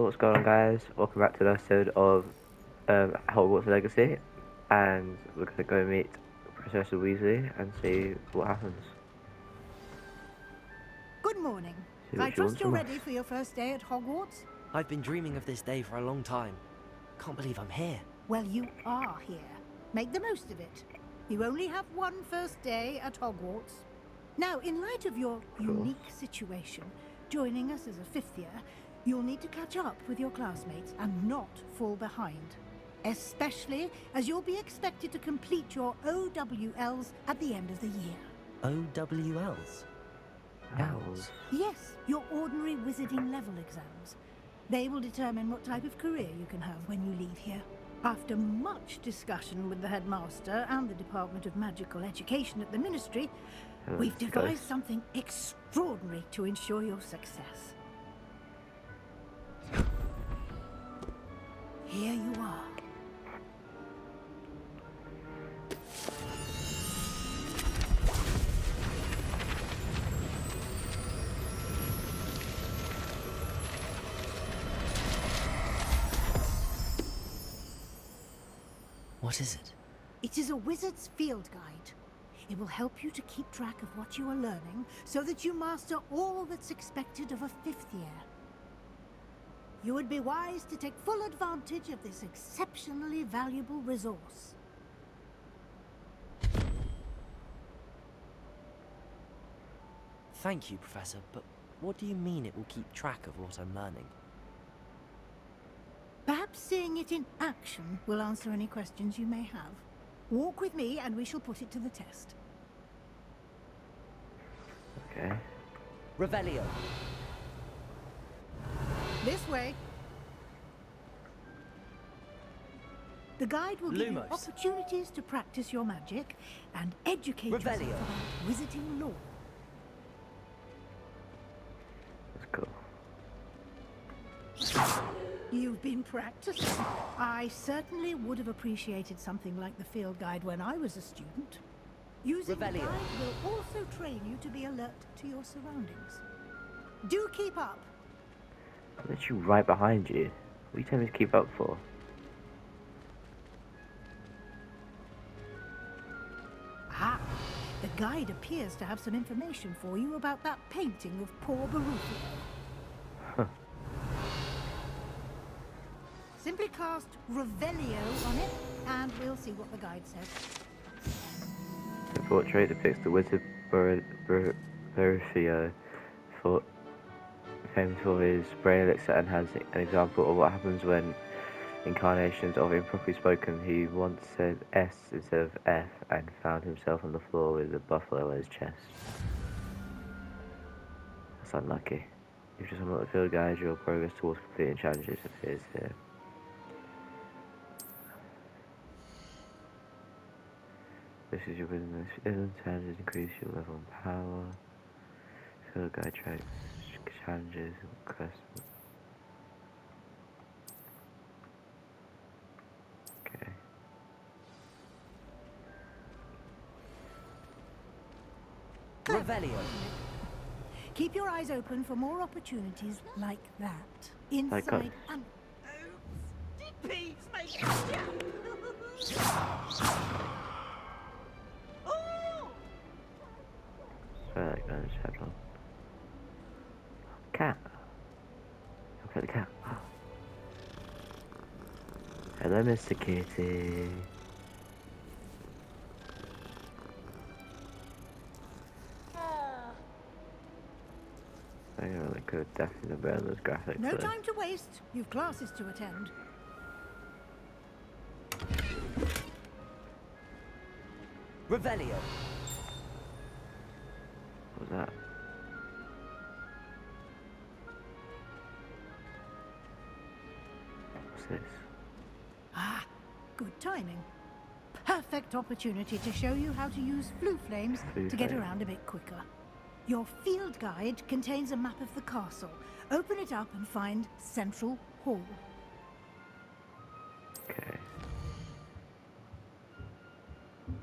what's going on, guys? Welcome back to an episode of Hogwarts Legacy, and we're gonna go meet Professor Weasley and see what happens. Good morning. See I what she trust wants you're from ready us. for your first day at Hogwarts? I've been dreaming of this day for a long time. Can't believe I'm here. Well, you are here. Make the most of it. You only have one first day at Hogwarts. Now, in light of your unique situation, joining us as a fifth year, you'll need to catch up with your classmates and not fall behind. Especially as you'll be expected to complete your OWLs at the end of the year. OWLs? Owls. Yes, your ordinary wizarding level exams. They will determine what type of career you can have when you leave here. After much discussion with the headmaster and the Department of Magical Education at the Ministry, we've devised something extraordinary to ensure your success. Here you are. What is it? It is a wizard's field guide. It will help you to keep track of what you are learning so that you master all that's expected of a fifth year. You would be wise to take full advantage of this exceptionally valuable resource. Thank you, Professor, but what do you mean it will keep track of what I'm learning? Perhaps seeing it in action will answer any questions you may have. Walk with me and we shall put it to the test. Okay. Revelio. This way. The guide will give you Lumos. opportunities to practice your magic and educate yourself Revelio. about wizarding lore. That's cool. You've been practicing. I certainly would have appreciated something like the field guide when I was a student. Using the Revelio. guide will also train you to be alert to your surroundings. Do keep up. I'm literally right behind you. What are you telling me to keep up for? Ah, the guide appears to have some information for you about that painting of poor Baruchio. Simply cast Revelio on it, and we'll see what the guide says. The portrait depicts the wizard Berufio, famous for his brain elixir, and has an example of what happens when incarnations of improperly spoken. He once said S instead of F and found himself on the floor with a buffalo on his chest. That's unlucky. You've just unlocked the field guide. Your progress towards completing challenges appears here. This is your business. Challenges increase your level and power. Field guide tracks challenges and quests. Okay. Revelio. Keep your eyes open for more opportunities like that. Inside us. and... Please make Sorry, that gun just had one. Cat. Look at the cat. Hello, Mr. Kitty. I really could definitely bear those graphics. No though. time to waste. You've classes to attend. Revelio. What was that? What's this? Ah, good timing. Perfect opportunity to show you how to use flue flames Flue to get flame. around a bit quicker. Your field guide contains a map of the castle. Open it up and find Central Hall. Okay.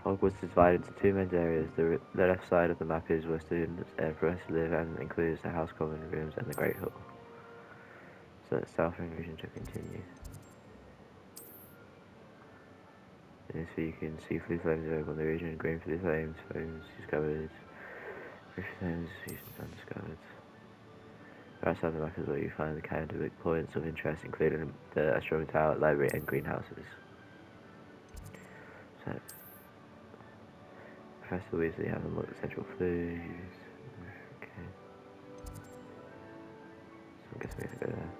Hogwarts is divided into two main areas. The left side of the map is where students and professors live and includes the house common rooms and the Great Hall. select southern region to continue. In this view, you can see blue flames available in the region, green for the flames discovered, green for flames undiscovered. Right side of the map is where you find the kind of big points of interest, including the astronomy tower, library, and greenhouses. So, Professor Weasley, have a look at central clues. Okay. So I'm guessing we have to go there.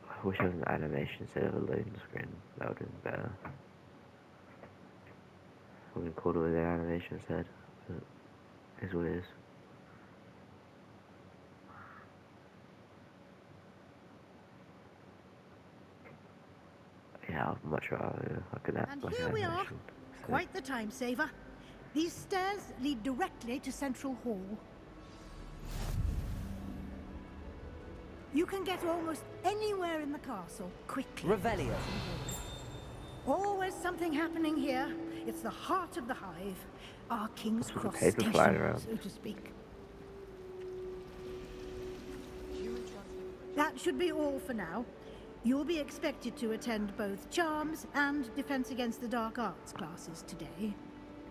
I wish I was an animation instead of a loading screen. That would have been better. I would have called it with an animation instead. But it is what it is. Yeah, I'd much rather look at that. And like here an we are. animation. So, Quite the time saver. These stairs lead directly to Central Hall. You can get almost anywhere in the castle quickly. Revelio. Always something happening here. It's the heart of the hive. Our King's Lots of Cross paper flying station, around. so to speak. That should be all for now. You'll be expected to attend both Charms and Defense Against the Dark Arts classes today.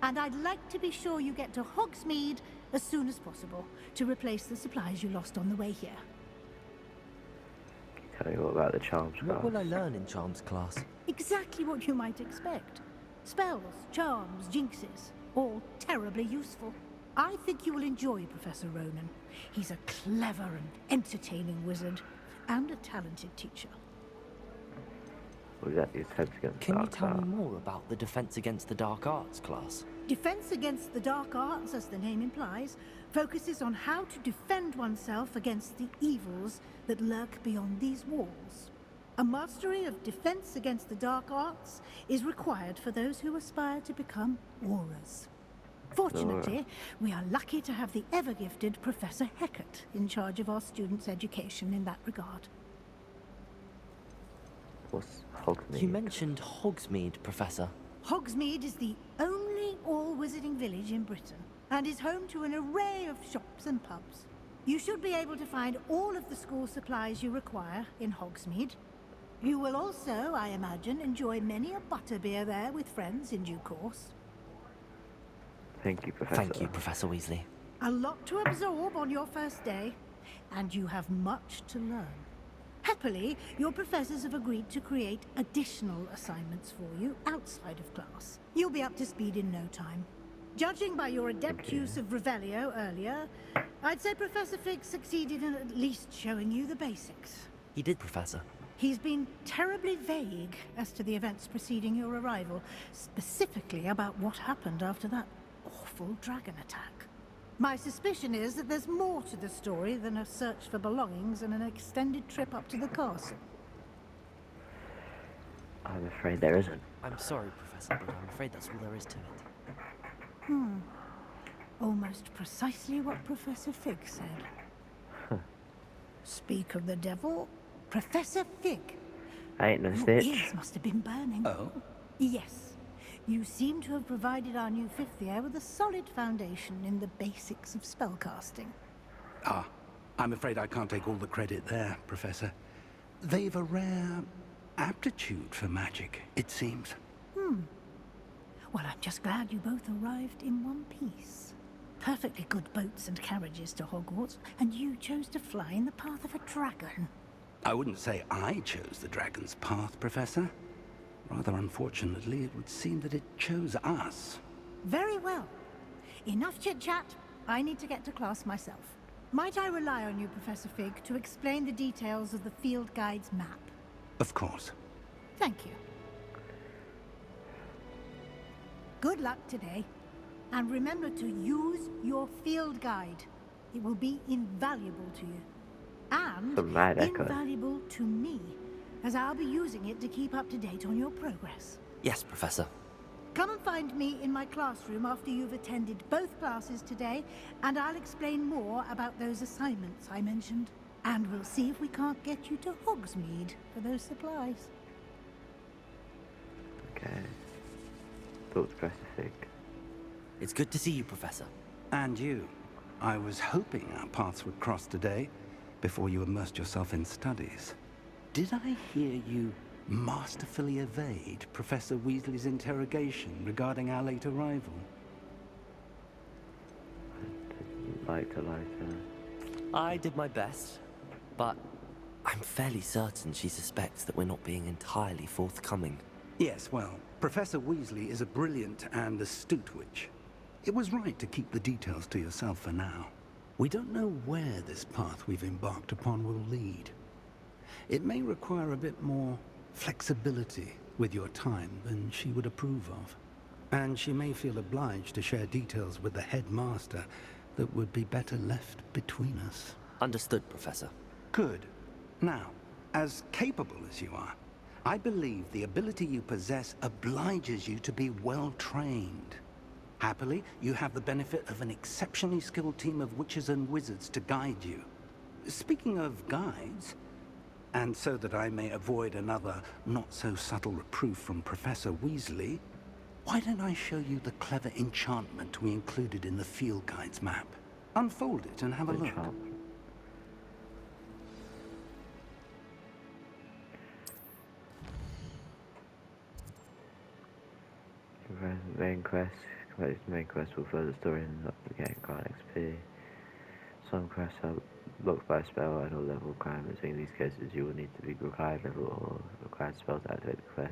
And I'd like to be sure you get to Hogsmeade as soon as possible to replace the supplies you lost on the way here. can you tell me what about the charms class? What will I learn in Charms class? Exactly what you might expect. Spells, charms, jinxes, all terribly useful. I think you will enjoy Professor Ronan. He's a clever and entertaining wizard, and a talented teacher. What is that? The Defense Against Can you Dark tell me Arts? more about the Defense Against the Dark Arts class? Defense Against the Dark Arts, as the name implies, focuses on how to defend oneself against the evils that lurk beyond these walls. A mastery of Defense Against the Dark Arts is required for those who aspire to become Aurors. Fortunately, we are lucky to have the ever-gifted Professor Hecat in charge of our students' education in that regard. What's Hogsmeade? You mentioned Hogsmeade, Professor. Hogsmeade is the only all-wizarding village in Britain, and is home to an array of shops and pubs. You should be able to find all of the school supplies you require in Hogsmeade. You will also, I imagine, enjoy many a butterbeer there with friends in due course. Thank you, Professor. Thank you, Professor Weasley. A lot to absorb on your first day, and you have much to learn. Happily, your professors have agreed to create additional assignments for you outside of class. You'll be up to speed in no time. Judging by your adept use of Revelio earlier, I'd say Professor Fig succeeded in at least showing you the basics. He did, Professor. He's been terribly vague as to the events preceding your arrival, specifically about what happened after that awful dragon attack. My suspicion is that there's more to the story than a search for belongings and an extended trip up to the castle. I'm afraid there isn't. I'm sorry, Professor, but I'm afraid that's all there is to it. Almost precisely what Professor Fig said. Speak of the devil, Professor Fig. I ain't no Your snitch. ears must have been burning. Oh? Yes. You seem to have provided our new fifth year with a solid foundation in the basics of spellcasting. Ah, I'm afraid I can't take all the credit there, Professor. They've a rare aptitude for magic, it seems. Well, I'm just glad you both arrived in one piece. Perfectly good boats and carriages to Hogwarts, and you chose to fly in the path of a dragon. I wouldn't say I chose the dragon's path, Professor. Rather unfortunately, it would seem that it chose us. Very well. Enough chit-chat. I need to get to class myself. Might I rely on you, Professor Fig, to explain the details of the field guide's map? Of course. Thank you. Good luck today. And remember to use your field guide. It will be invaluable to you. And Some mad echo. invaluable to me, as I'll be using it to keep up to date on your progress. Yes, Professor. Come and find me in my classroom after you've attended both classes today, and I'll explain more about those assignments I mentioned. And we'll see if we can't get you to Hogsmeade for those supplies. Okay. Thoughts, Professor Fig. It's good to see you, Professor. And you. I was hoping our paths would cross today, before you immersed yourself in studies. Did I hear you masterfully evade Professor Weasley's interrogation regarding our late arrival? Lighter. I did my best, but I'm fairly certain she suspects that we're not being entirely forthcoming. Yes, well, Professor Weasley is a brilliant and astute witch. It was right to keep the details to yourself for now. We don't know where this path we've embarked upon will lead. It may require a bit more flexibility with your time than she would approve of. And she may feel obliged to share details with the headmaster that would be better left between us. Understood, Professor. Good. Now, as capable as you are, I believe the ability you possess obliges you to be well trained. Happily, you have the benefit of an exceptionally skilled team of witches and wizards to guide you. Speaking of guides, and so that I may avoid another not-so-subtle reproof from Professor Weasley, why don't I show you the clever enchantment we included in the field guide's map? Unfold it and have a look. Main quest. Complete the main quest will further story and getting Grand XP. Some quests are blocked by a spell and all level requirements. In these cases, you will need to be required level or required spell to activate the quest.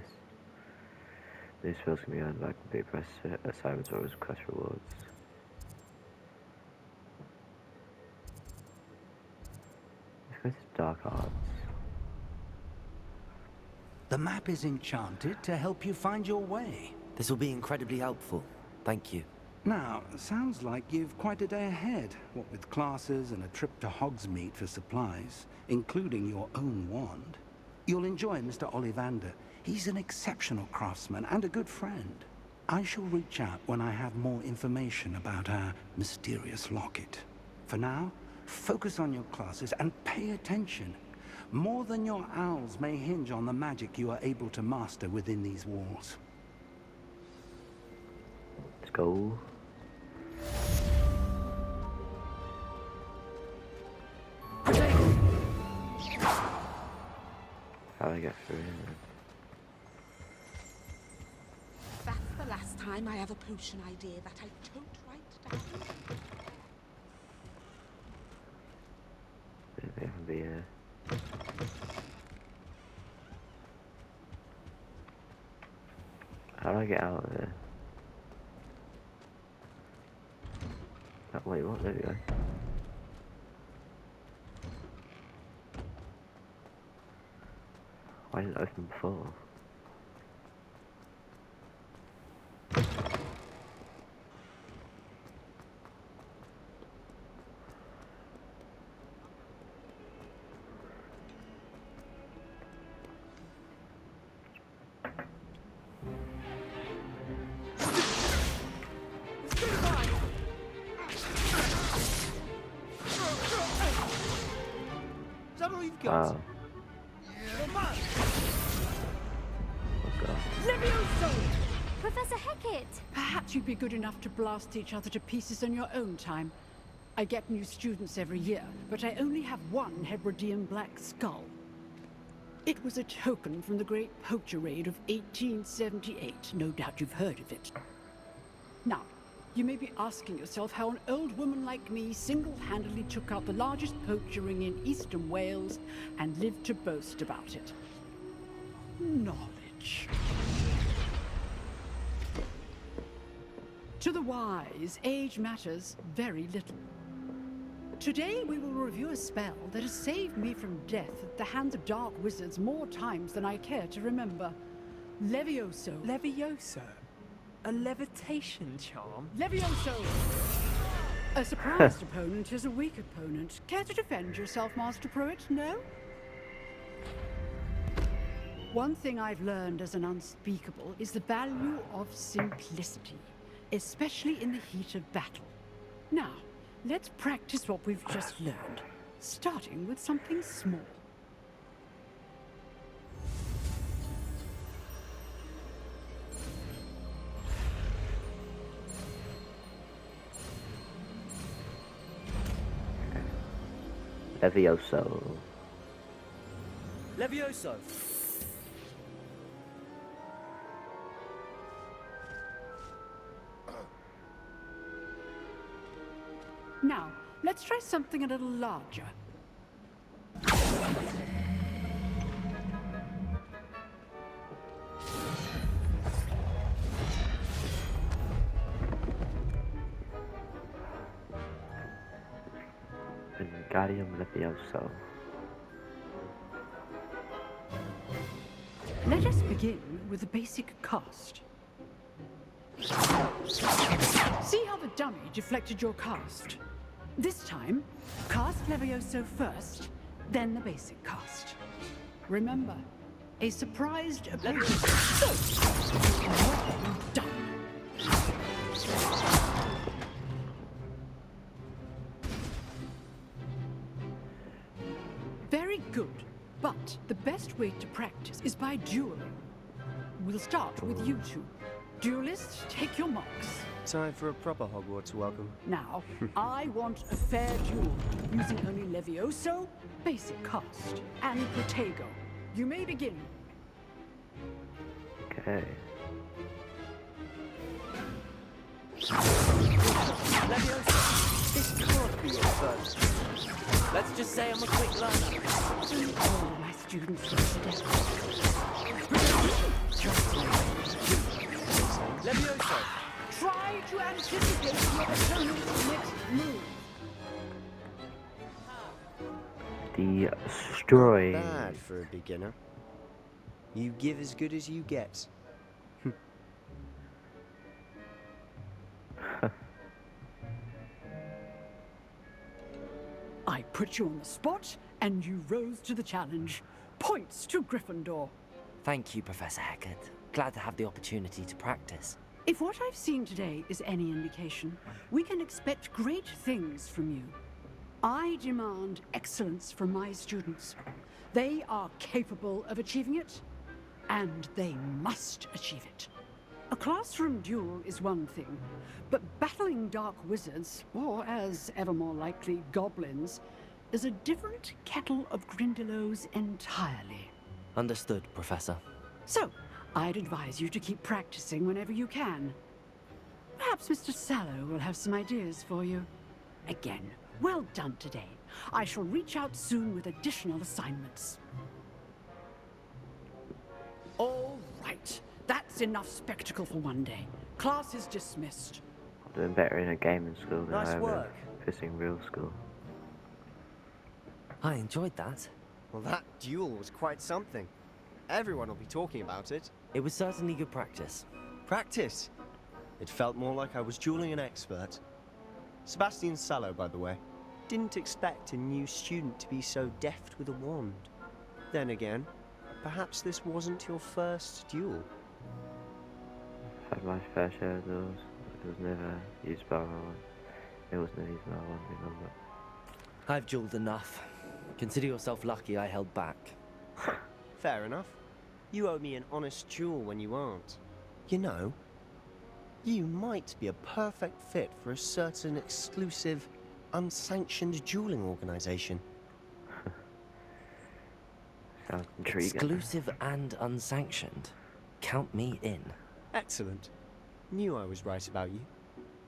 These spells can be earned by complete quest assignments or as quest rewards. Let's go to Dark Arts. The map is enchanted to help you find your way. This will be incredibly helpful. Thank you. Now, sounds like you've quite a day ahead, what with classes and a trip to Hogsmeade for supplies, including your own wand. You'll enjoy Mr. Ollivander. He's an exceptional craftsman and a good friend. I shall reach out when I have more information about our mysterious locket. For now, focus on your classes and pay attention. More than your owls may hinge on the magic you are able to master within these walls. Let's go. How do I get through here? That's the last time I have a potion idea that I don't write down. Didn't even be here. How do I get out of there? Oh, wait, what? There we go. Why didn't it open before? Is that all you've got? Wow. Professor Hecat! Perhaps you'd be good enough to blast each other to pieces on your own time. I get new students every year, but I only have one Hebridean black skull. It was a token from the Great Poacher Raid of 1878. No doubt you've heard of it. Now, you may be asking yourself how an old woman like me single-handedly took out the largest poacher ring in eastern Wales and lived to boast about it. Knowledge. To the wise, age matters very little. Today we will review a spell that has saved me from death at the hands of dark wizards more times than I care to remember. Levioso. Levioso? A levitation charm? Levioso! A surprised opponent is a weak opponent. Care to defend yourself, Master Pruitt? No? One thing I've learned as an unspeakable is the value of simplicity, especially in the heat of battle. Now, let's practice what we've just learned, starting with something small. Levioso. Levioso! Now, let's try something a little larger. Wingardium Levioso. Let us begin with the basic cast. See how the dummy deflected your cast? This time, cast Levioso first, then the basic cast. Remember, a surprised opponent. Well done. Very good, but the best way to practice is by dueling. We'll start with you two. Duelists, take your marks. Time for a proper Hogwarts welcome. Now, I want a fair duel, using only Levioso, basic cast, and Protego. You may begin. Okay. Levioso, this can't be your first. Let's just say I'm a quick learner. All my students will step. Levioso, Try to anticipate your opponent's next move. Destroy. Bad for a beginner. You give as good as you get. I put you on the spot, and you rose to the challenge. Points to Gryffindor. Thank you, Professor Hecat. Glad to have the opportunity to practice. If what I've seen today is any indication, we can expect great things from you. I demand excellence from my students. They are capable of achieving it, and they must achieve it. A classroom duel is one thing, but battling dark wizards, or as ever more likely, goblins, is a different kettle of Grindylows entirely. Understood, Professor. So, I'd advise you to keep practicing whenever you can. Perhaps Mr. Sallow will have some ideas for you. Again, well done today. I shall reach out soon with additional assignments. All right. That's enough spectacle for one day. Class is dismissed. I'm doing better in a gaming school than Nice I am work. in pissing real school. I enjoyed that. Well, that duel was quite something. Everyone will be talking about it. It was certainly good practice. Practice. It felt more like I was dueling an expert. Sebastian Sallow, by the way. Didn't expect a new student to be so deft with a wand. Then again, perhaps this wasn't your first duel. Had my fair share of those. It was never used by one. It was never used by one, remember. I've dueled enough. Consider yourself lucky I held back. Fair enough. You owe me an honest duel when you aren't. You know, you might be a perfect fit for a certain exclusive, unsanctioned dueling organization. Sounds intriguing. Exclusive and unsanctioned. Count me in. Excellent. Knew I was right about you.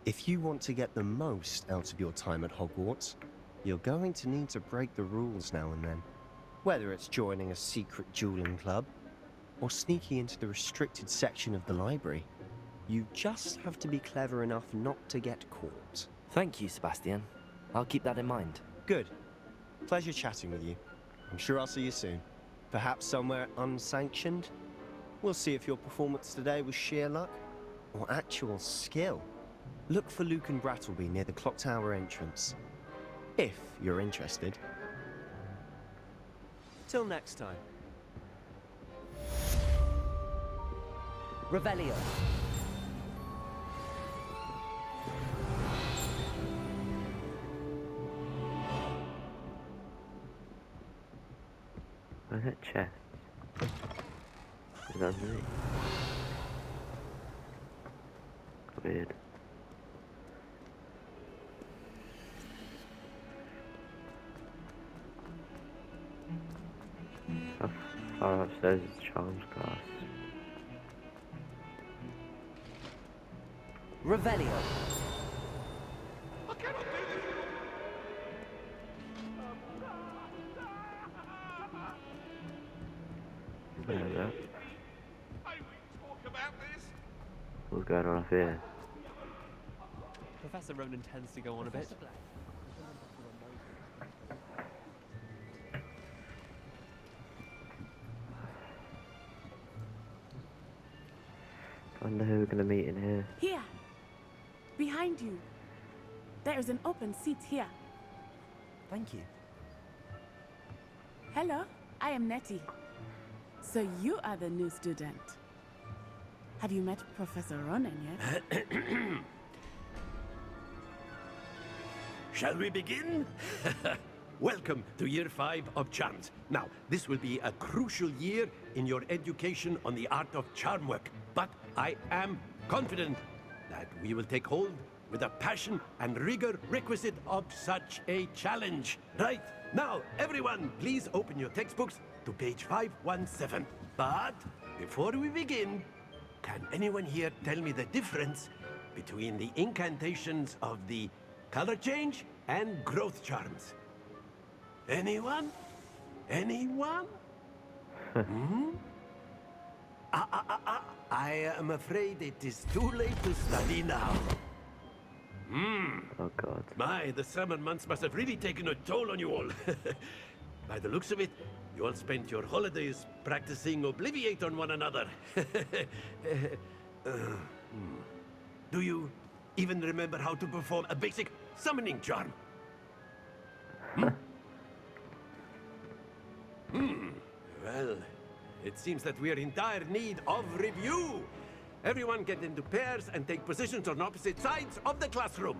If you want to get the most out of your time at Hogwarts, you're going to need to break the rules now and then. Whether it's joining a secret dueling club, or sneaking into the restricted section of the library, you just have to be clever enough not to get caught. Thank you, Sebastian. I'll keep that in mind. Good. Pleasure chatting with you. I'm sure I'll see you soon. Perhaps somewhere unsanctioned? We'll see if your performance today was sheer luck, or actual skill. Look for Luke and Brattleby near the clock tower entrance. If you're interested. Till next time. Revelio. Where's that chest? Is that underneath? Weird. Upstairs is charms class. Revelio. What is that? What's going on up here? Professor Ronan tends to go on a bit. I wonder who we're gonna meet in here. Here. Behind you. There is an open seat here. Thank you. Hello, I am Nettie. So you are the new student. Have you met Professor Ronan yet? Shall we begin? Welcome to Year 5 of Charms. Now, this will be a crucial year in your education on the art of charm work. But I am confident that we will take hold with the passion and rigor requisite of such a challenge. Right, now, everyone, please open your textbooks to page 517. But before we begin, can anyone here tell me the difference between the incantations of the color change and growth charms? Anyone? Anyone? I am afraid it is too late to study now. Oh god. My, the summer months must have really taken a toll on you all. By the looks of it, you all spent your holidays practicing Obliviate on one another. Do you even remember how to perform a basic summoning charm? Well, it seems that we are in dire need of review. Everyone get into pairs and take positions on opposite sides of the classroom.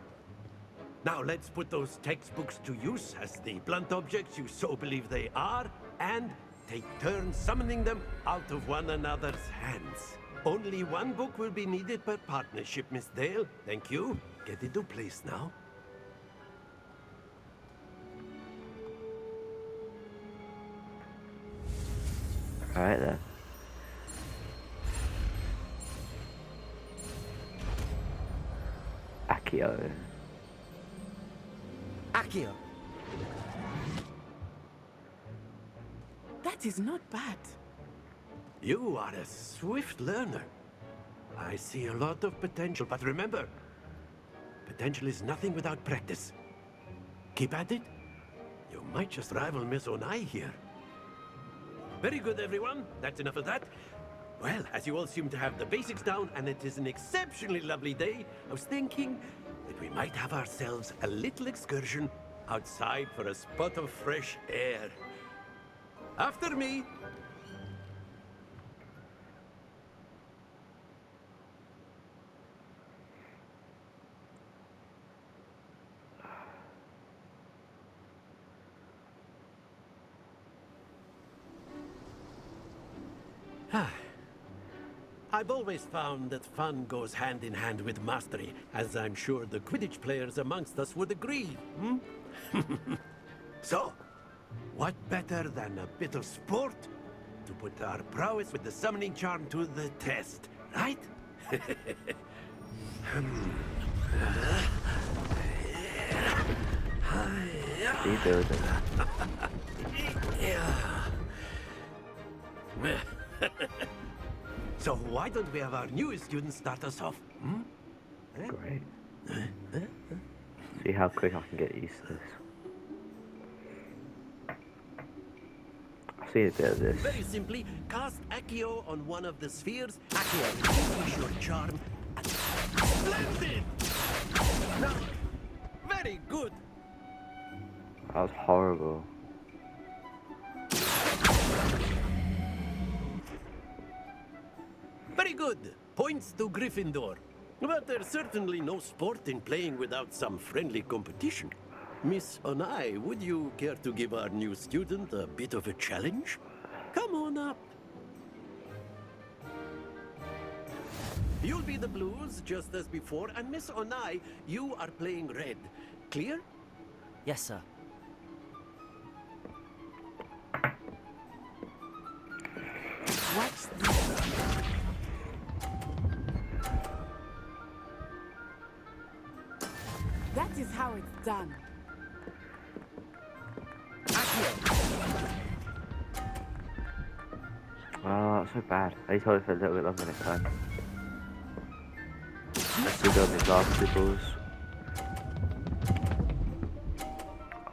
Now let's put those textbooks to use as the blunt objects you so believe they are, and take turns summoning them out of one another's hands. Only one book will be needed per partnership, Miss Dale. Thank you. Get into place now. Alright then. Accio. Accio. That is not bad. You are a swift learner. I see a lot of potential, but remember, potential is nothing without practice. Keep at it. You might just rival Miss Onai here. Very good, everyone. That's enough of that. Well, as you all seem to have the basics down, and it is an exceptionally lovely day, I was thinking that we might have ourselves a little excursion outside for a spot of fresh air. After me. I've always found that fun goes hand in hand with mastery, as I'm sure the Quidditch players amongst us would agree. So, what better than a bit of sport to put our prowess with the summoning charm to the test, right? Sea building. So why don't we have our newest student start us off? Great. See how quick I can get used to this. I've seen a bit of this. Very simply, cast Accio on one of the spheres. Accio, use your charm. Splendid! Now, very good. That was horrible. Very good. Points to Gryffindor. But there's certainly no sport in playing without some friendly competition. Miss Onai, would you care to give our new student a bit of a challenge? Come on up. You'll be the blues, just as before, and Miss Onai, you are playing red. Clear? Yes, sir. Now it's done. Oh, that's so bad. I need to hold it for a little bit longer next time. Let's do on these last two balls.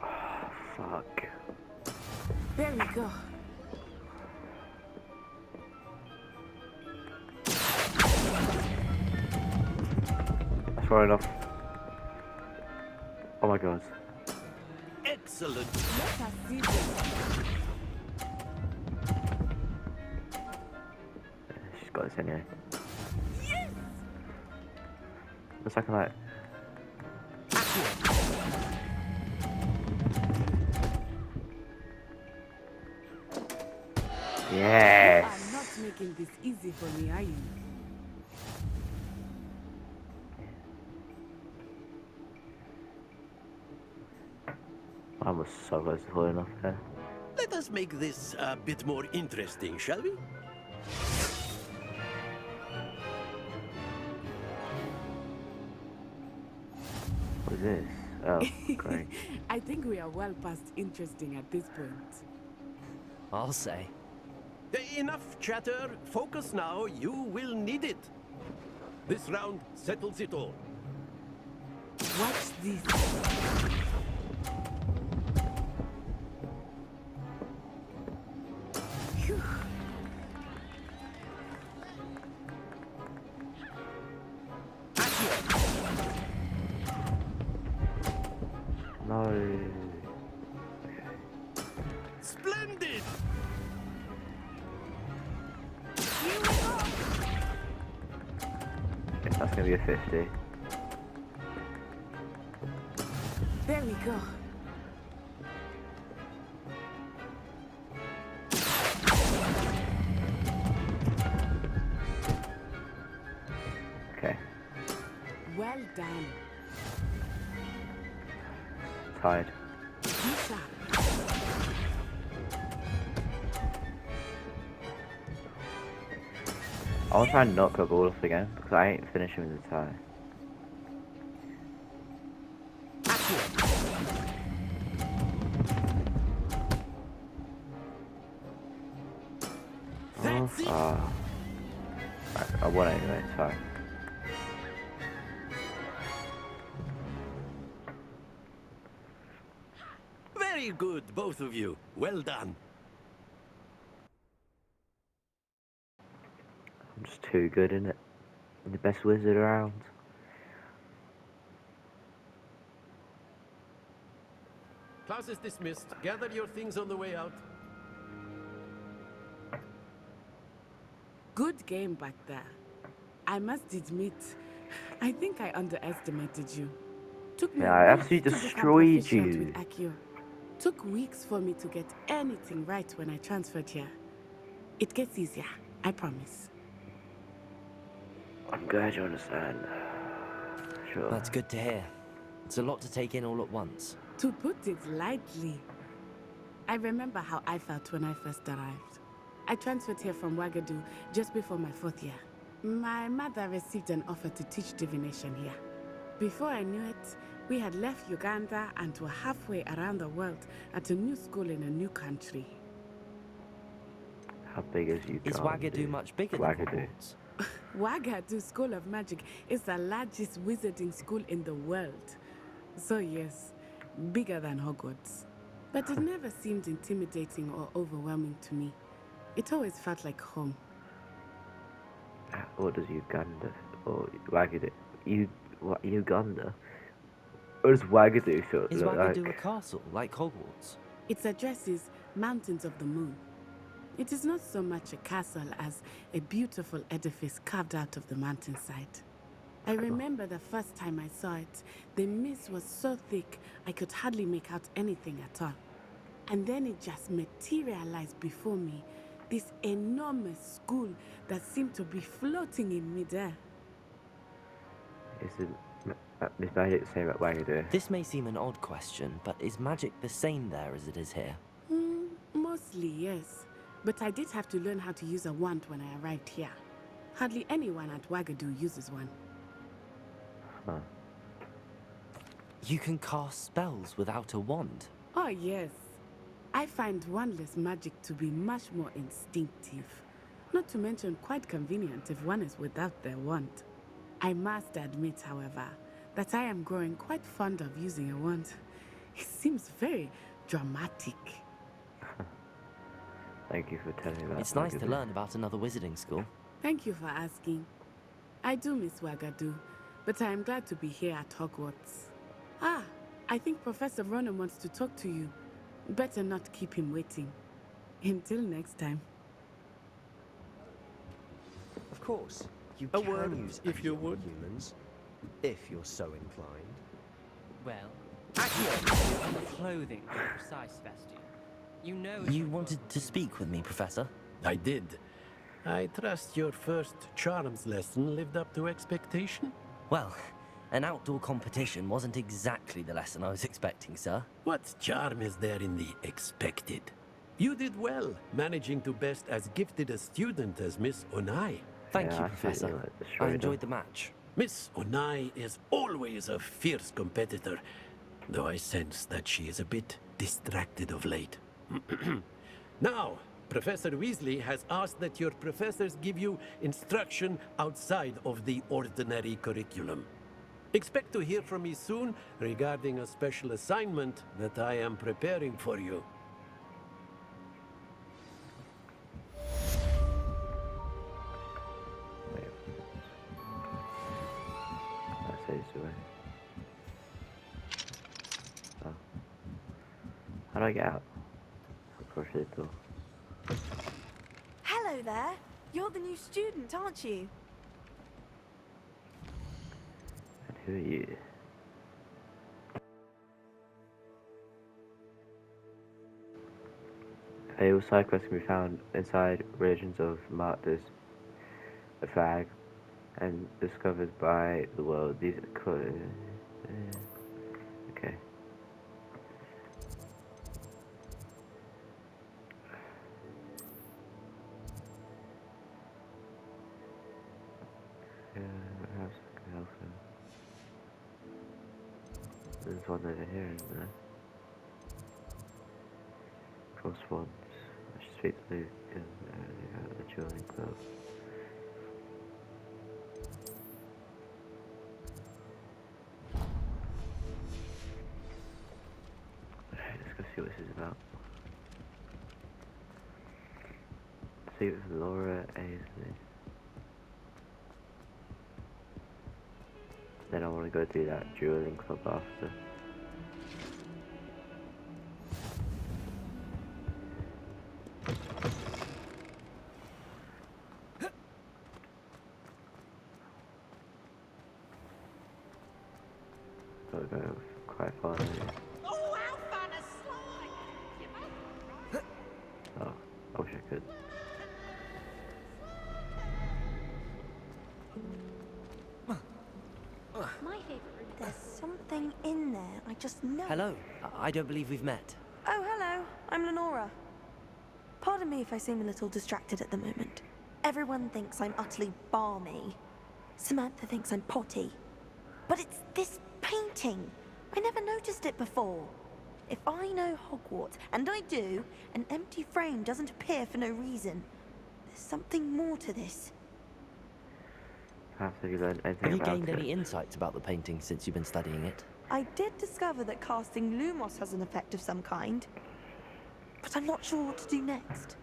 Oh, fuck. There we go. That's far enough. Oh my god. Excellent. Let us see this. She's got this anyway. Yes! Looks like I'm like... Yes! You are not making this easy for me, are you? I was so close to falling off there. Let us make this a bit more interesting, shall we? What is this? Oh, great. I think we are well past interesting at this point. I'll say. Enough chatter. Focus now. You will need it. This round settles it all. Watch this. Phew. No. Splendid! Guess that's gonna be a 50. There we go. Okay. Well done. Tied. Lisa. I want to try and knock a ball off again because I ain't finishing with the tie. I won anyway, it's fine. Very good, both of you. Well done. I'm just too good in it. I'm the best wizard around. Class is dismissed. Gather your things on the way out. Good game back there. I must admit, I think I underestimated you. Took me Yeah, I weeks absolutely to become destroyed proficient you. with Accio. Took weeks for me to get anything right when I transferred here. It gets easier, I promise. I'm glad you understand. Sure. That's good to hear. It's a lot to take in all at once. To put it lightly, I remember how I felt when I first arrived. I transferred here from Wagadu just before my 4th year. My mother received an offer to teach divination here. Before I knew it, we had left Uganda and were halfway around the world at a new school in a new country. How big is Uganda? Is Wagadu much bigger than Hogwarts? Wagadu School of Magic is the largest wizarding school in the world. So yes, bigger than Hogwarts. But it never seemed intimidating or overwhelming to me. It always felt like home. What does Uganda or Wagadu? Uganda? What does Wagadu feel Is look Wagadu like? a castle, like Hogwarts? Its address is Mountains of the Moon. It is not so much a castle as a beautiful edifice carved out of the mountainside. I remember the first time I saw it, the mist was so thick I could hardly make out anything at all. And then it just materialized before me, this enormous school that seemed to be floating in midair. Is magic the same at Wagadu? This may seem an odd question, but is magic the same there as it is here? Mostly, yes. But I did have to learn how to use a wand when I arrived here. Hardly anyone at Wagadu uses one. Huh. You can cast spells without a wand. Oh, yes. I find wandless magic to be much more instinctive. Not to mention quite convenient if one is without their wand. I must admit, however, that I am growing quite fond of using a wand. It seems very dramatic. Thank you for telling me that. It's nice to learn about another wizarding school. Thank you for asking. I do miss Wagadu, but I am glad to be here at Hogwarts. Ah, I think Professor Ronan wants to talk to you. Better not keep him waiting. Until next time. Of course, you A can word, use if you would. humans, if you're so inclined. Well, actually, on the clothing, to be precise, Sebastian. You know. You wanted to speak with me, Professor? I did. I trust your first charms lesson lived up to expectation? Well, an outdoor competition wasn't exactly the lesson I was expecting, sir. What charm is there in the expected? You did well, managing to best as gifted a student as Miss Onai. Thank Yeah, you, I Professor. feel like the I Schrader. enjoyed the match. Miss Onai is always a fierce competitor, though I sense that she is a bit distracted of late. Now, Professor Weasley has asked that your professors give you instruction outside of the ordinary curriculum. Expect to hear from me soon regarding a special assignment that I am preparing for you. Wait. That saves the way. Oh. How do I get out? Push the door. Hello there. You're the new student, aren't you? And who are you? Fatal side quests can be found inside religions of martyrs, a flag, and discovered by the world. These are okay. Perhaps I can help him. There's one over here, isn't there? Cross wands. I should speak to Luke and the dueling club. Alright, let's go see what this is about. See with Laura Aisley. Then I want to go do that dueling club after. Gotta go quite far now. Oh, how fun a slide! Oh, I wish I could. My favorite room. There's something in there. I just know. Hello. I don't believe we've met. Oh, hello. I'm Lenora. Pardon me if I seem a little distracted at the moment. Everyone thinks I'm utterly balmy. Samantha thinks I'm potty. But it's this painting. I never noticed it before. If I know Hogwarts, and I do, an empty frame doesn't appear for no reason. There's something more to this. Perhaps have you learned anything Have you about gained it? any insights about the painting since you've been studying it? I did discover that casting Lumos has an effect of some kind. But I'm not sure what to do next.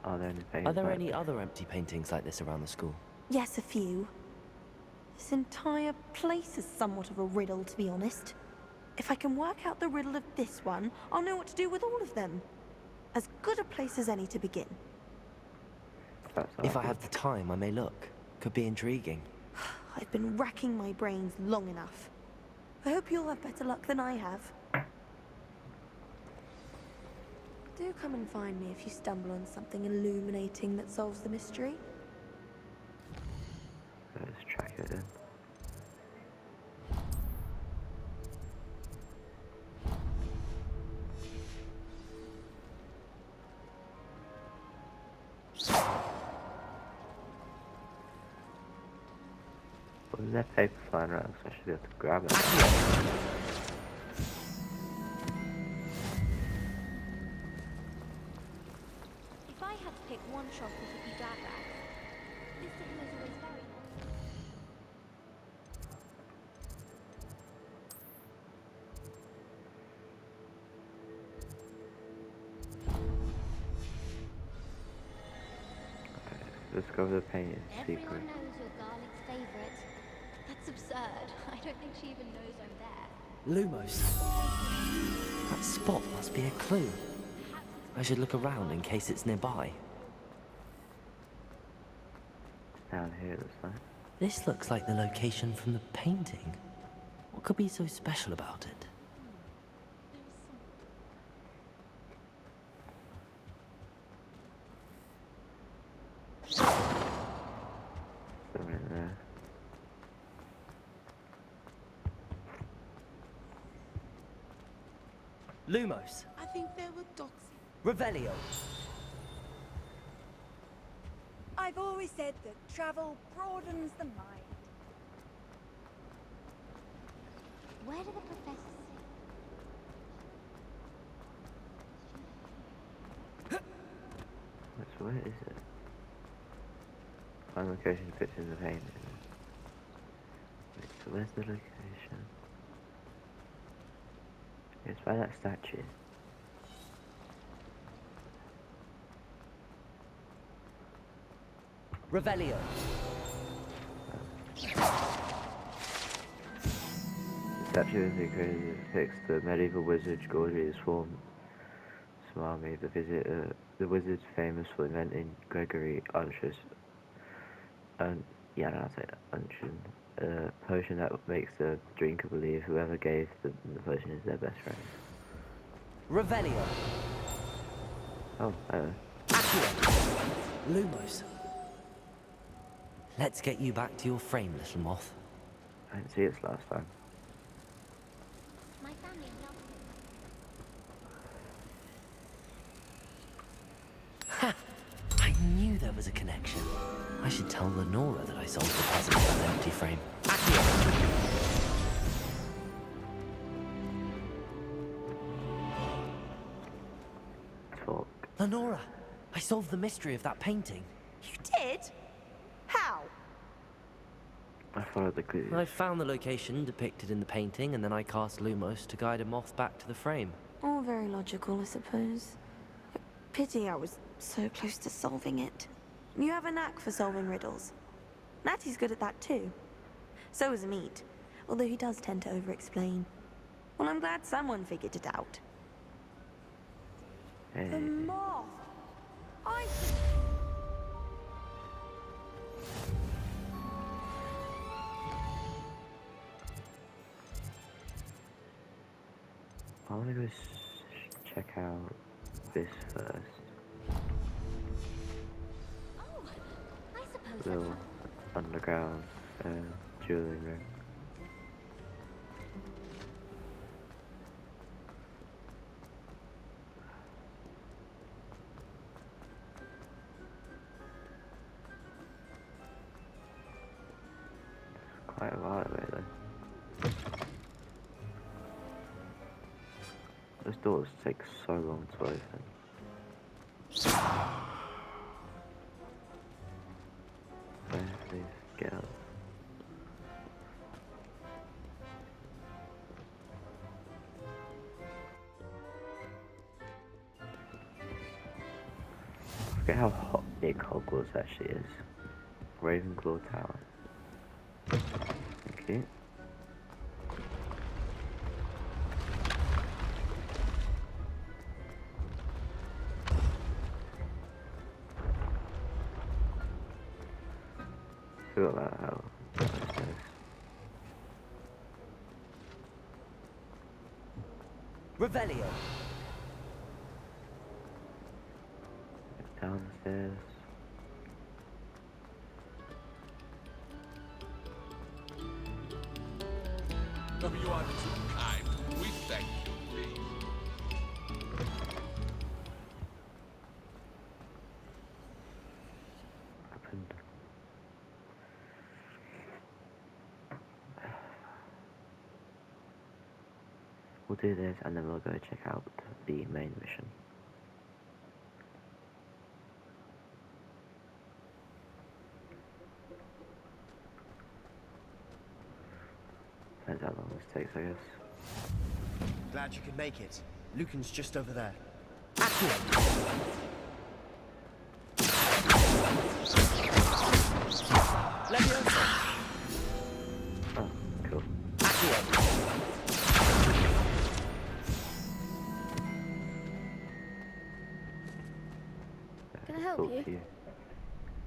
Are there any Are paintings there like any this? other empty paintings like this around the school? Yes, a few. This entire place is somewhat of a riddle, to be honest. If I can work out the riddle of this one, I'll know what to do with all of them. As good a place as any to begin. That's If I art. have the time, I may look. Could be intriguing. I've been racking my brains long enough. I hope you'll have better luck than I have. Do come and find me if you stumble on something illuminating that solves the mystery. Let's track it in. Was there paper flying around? So I should be able to grab it. If I had to pick one shop that would be Dada, this city was always very hot. Discover the painting secret. Everyone knows you're Garlic's favourite. That's absurd. I don't think she even knows I'm there. Lumos. That spot must be a clue. I should look around in case it's nearby. Down here, it looks like. This looks like the location from the painting. What could be so special about it? Something in there. Lumos. I think there were dogs. Revelio. I've always said that travel broadens the mind. Where do the professors Where is it? Find location fits in the painting. Wait, so where's the location? It's by that statue. Revelio. The statue is created depicts the medieval wizard Gordius Smarmy, the wizard famous for inventing Gregory Unctus, Unction, a potion that makes the drinker believe whoever gave them the potion is their best friend. Revelio. Oh, Lumos. Let's get you back to your frame, little moth. I didn't see it last time. My family loves Ha! I knew there was a connection. I should tell Lenora that I solved the puzzle with that empty frame. Talk. Lenora, I solved the mystery of that painting. You did? How? I followed the clues. I found the location depicted in the painting, and then I cast Lumos to guide a moth back to the frame. All very logical, I suppose. Pity I was so close to solving it. You have a knack for solving riddles. Natty's good at that too. So is Meat, although he does tend to over-explain. Well, I'm glad someone figured it out. Hey. The moth. I I want to go check out this first. Oh, I suppose Little underground jewelry room. Quite a while away though. Those doors take so long to open. Please get out. I forget how hot big Hogwarts actually is. Ravenclaw Tower. Thank you. Feel about how nice this. Revelio. Downstairs. Oh, you are too kind. We thank you, please. Opened. We'll do this and then we'll go check out the main mission. Depends how long this takes, I guess. Glad you could make it. Lucan's just over there. Oh, cool. Can I help you?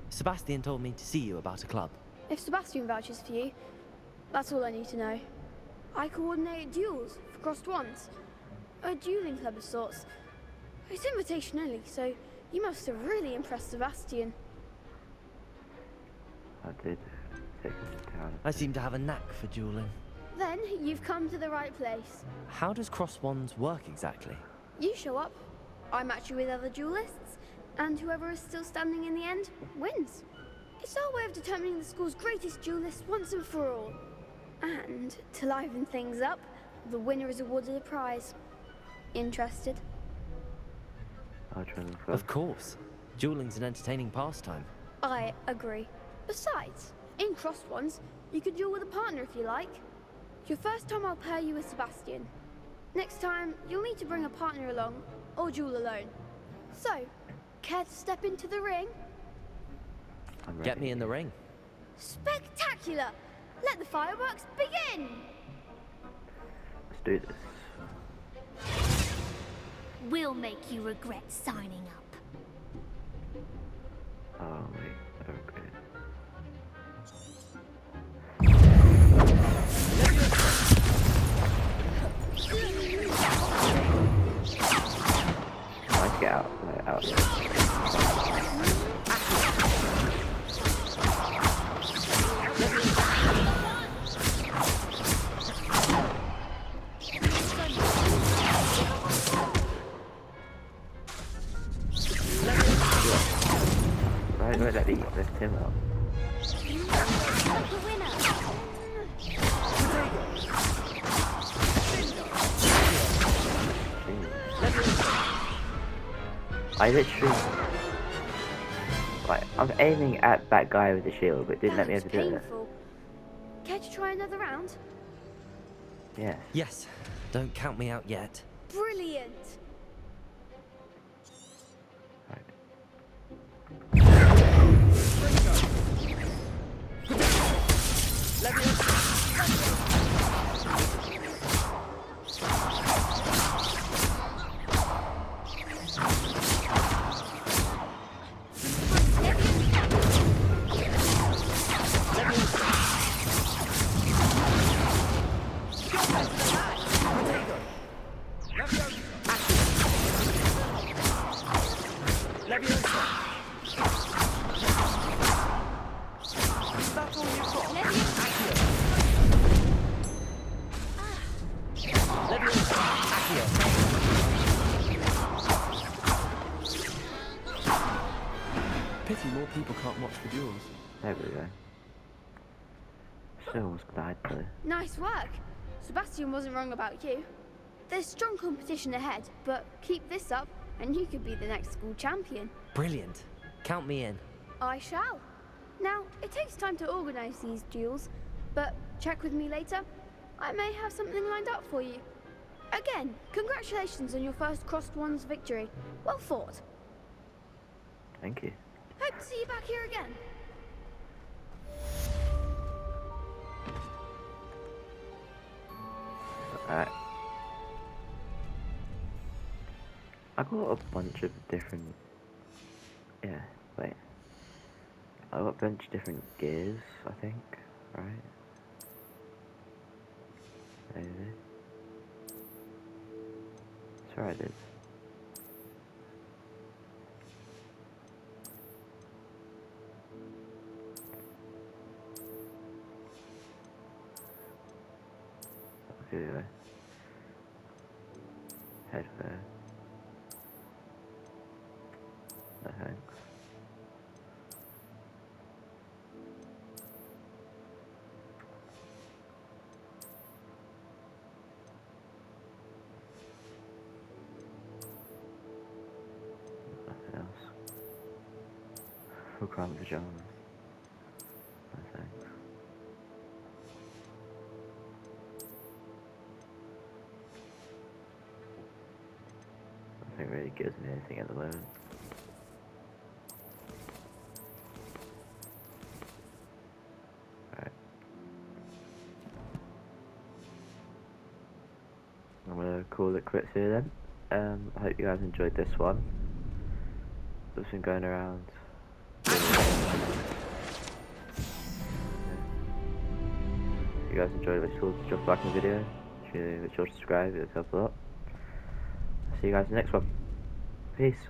Sebastian told me to see you about a club. If Sebastian vouches for you, that's all I need to know. I coordinate duels for crossed ones. A dueling club of sorts. It's invitation only, so you must have really impressed Sebastian. I did take him to town. I seem to have a knack for dueling. Then you've come to the right place. How does cross wands work exactly? You show up, I match you with other duelists, and whoever is still standing in the end wins. It's our way of determining the school's greatest duelist once and for all. And to liven things up, the winner is awarded a prize. Interested? I'll try and Of course. Dueling's an entertaining pastime. I agree. Besides, in crossed ones, you can duel with a partner if you like. Your first time I'll pair you with Sebastian. Next time, you'll need to bring a partner along, or duel alone. So, care to step into the ring? Get me in the ring. Spectacular! Let the fireworks begin! Let's do this. We'll make you regret signing up. Oh wait, I regret it. Let's get out. Out. Right, let me lift him up. I literally, like, I'm aiming at that guy with the shield, but didn't let me able to do it. Care to try another round? Yes. Yes. Don't count me out yet. Brilliant! Pity more people can't watch the duels. There we go. Still almost died though. Nice work. Sebastian wasn't wrong about you. There's strong competition ahead, but keep this up and you could be the next school champion. Brilliant. Count me in. I shall. Now, it takes time to organise these duels, but check with me later. I may have something lined up for you. Again, congratulations on your first crossed ones victory. Well fought. Thank you. Hope to see you back here again. Alright. I got a bunch of different... Yeah, wait. I got a bunch of different gears, I think, right? Maybe. Sure I did. Okay, there. Head there. No thanks. crime pajamas. No thanks. Nothing really gives me anything at the moment. Alright. I'm gonna call it quits here then. I hope you guys enjoyed this one. Just been going around. If you guys enjoyed it, make sure to drop a like in the video. Make sure to subscribe, it would help a lot. See you guys in the next one. Peace.